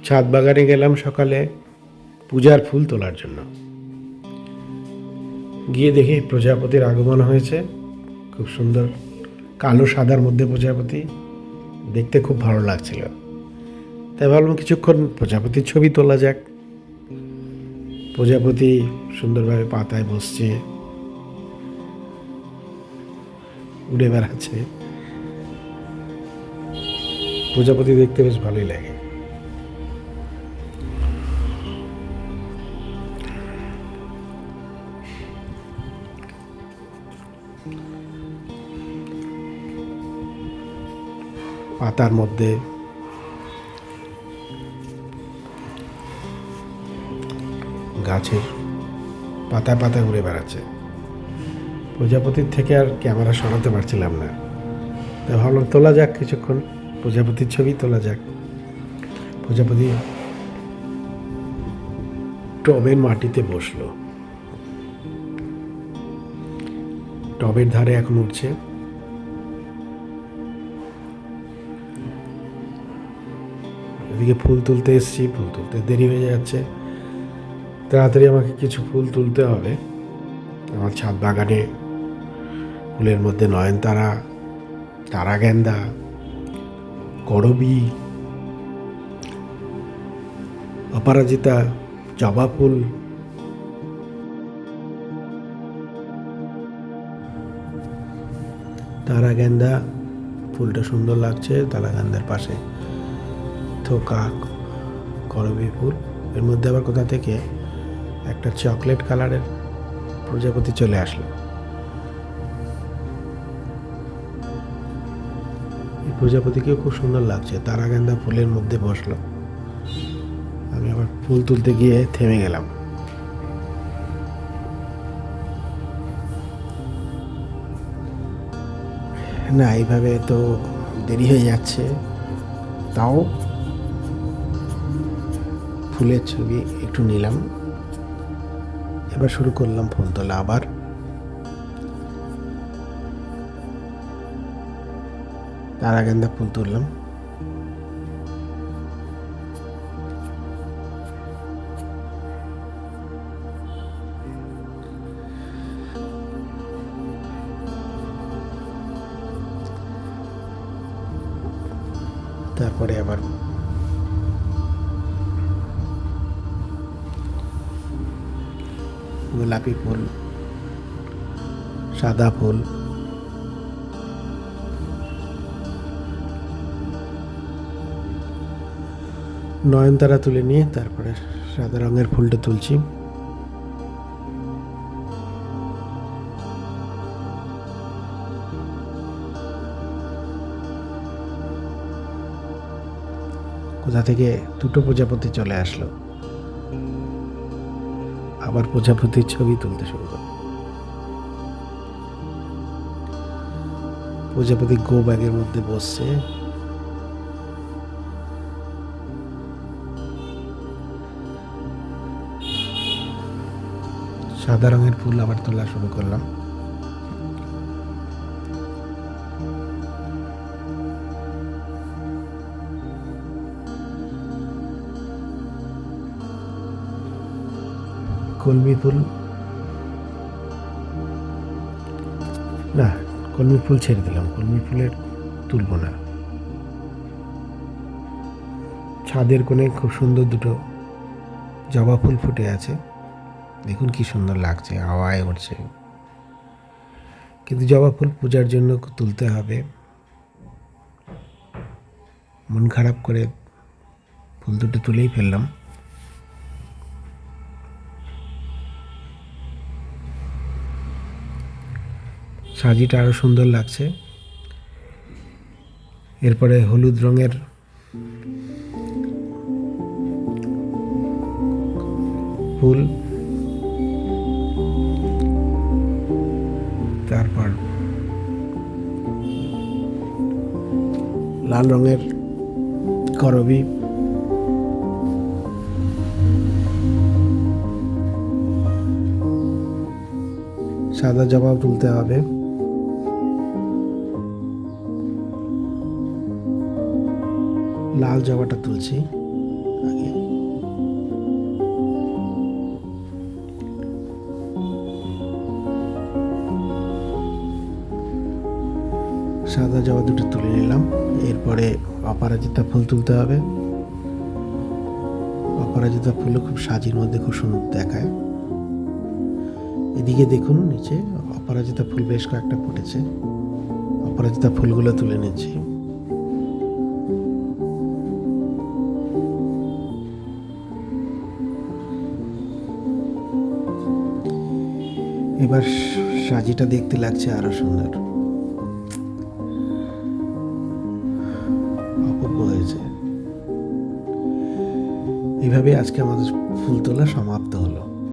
ছাদ বাগানে গেলাম সকালে পূজার ফুল তোলার জন্য। গিয়ে দেখি প্রজাপতির আগমন হয়েছে। খুব সুন্দর কালো সাদার মধ্যে প্রজাপতি, দেখতে খুব ভালো লাগছিল। তাই ভাবলাম কিছুক্ষণ প্রজাপতির ছবি তোলা যাক। প্রজাপতি সুন্দরভাবে পাতায় বসছে, উড়ে বেড়াচ্ছে। প্রজাপতি দেখতে বেশ ভালোই লাগে। পাতার মধ্যে গাছের পাতায় পাতায় উড়ে বেড়াচ্ছে। প্রজাপতির থেকে আর ক্যামেরা সরাতে পারছিলাম না, তাই ভাবলাম তোলা যাক কিছুক্ষণ, প্রজাপতির ছবি তোলা যাক। প্রজাপতি টবের মাটিতে বসলো, টবের ধারে এখন উঠছে। এদিকে ফুল তুলতে এসেছি, ফুল তুলতে দেরি হয়ে যাচ্ছে। তাড়াতাড়ি আমাকে কিছু ফুল তুলতে হবে। আমার ছাদ বাগানে ফুলের মধ্যে নয়নতারা, তারাগেন্দা, করবী, অপরাজিতা, জবা ফুল, তারাগেন্দা ফুলটা সুন্দর লাগছে। তারাগেন্দার পাশে থোকা করবী ফুল, এর মধ্যে আবার কোথা থেকে একটা চকলেট কালারের প্রজাপতি চলে আসলো। এই প্রজাপতিকেও খুব সুন্দর লাগছে, তারাগেন্দা ফুলের মধ্যে বসলো। আমি আবার ফুল তুলতে গিয়ে থেমে গেলাম। না, এইভাবে তো দেরি হয়ে যাচ্ছে, তাও ফুলের ছবি একটু নিলাম। এবার শুরু করলাম ফুল তোলা। আবার তারাগেন্দা ফুল তুললাম। তারপরে আবার গোলাপি ফুল, সাদা ফুল, নয়নতারা তুলে নিয়ে তারপরে সাদা রঙের ফুলটা তুলছি। কোথা থেকে দুটো প্রজাপতি চলে আসলো। আবার প্রজাপতির ছবি তুলতে শুরু করল। প্রজাপতি গো ব্যাগের মধ্যে বসছে। সাদা রঙের ফুল আবার তোলা শুরু করলাম। কলমি ফুল, না কলমি ফুল ছেড়ে দিলাম, কলমি ফুলের তুলবো না। ছাদের কোণে খুব সুন্দর দুটো জবা ফুল ফুটে আছে, দেখুন কি সুন্দর লাগছে, হাওয়ায় উঠছে। কিন্তু জবা ফুল পূজার জন্য তুলতে হবে। মন খারাপ করে ফুল দুটো তুলেই ফেললাম। সাজিটা আরো সুন্দর লাগছে। এরপরে হলুদ রঙের ফুল, তারপর লাল রঙের করবী, সাদা জবা তুলতে হবে। লাল জবাটা তুলছি। আগে। সাদা জবা দুটো তুলে নিলাম। এরপরে অপরাজিতা ফুল তুলতে হবে। অপরাজিতা ফুলও খুব সাজির মধ্যে খুব সুন্দর দেখায়। এদিকে দেখুন নিচে অপরাজিতা ফুল বেশ কয়েকটা ফুটেছে। অপরাজিতা ফুলগুলো তুলে নিচ্ছি। এবার সাজিটা দেখতে লাগছে আরো সুন্দর, অপূর্ব হয়েছে। এভাবে আজকে আমাদের ফুল তোলা সমাপ্ত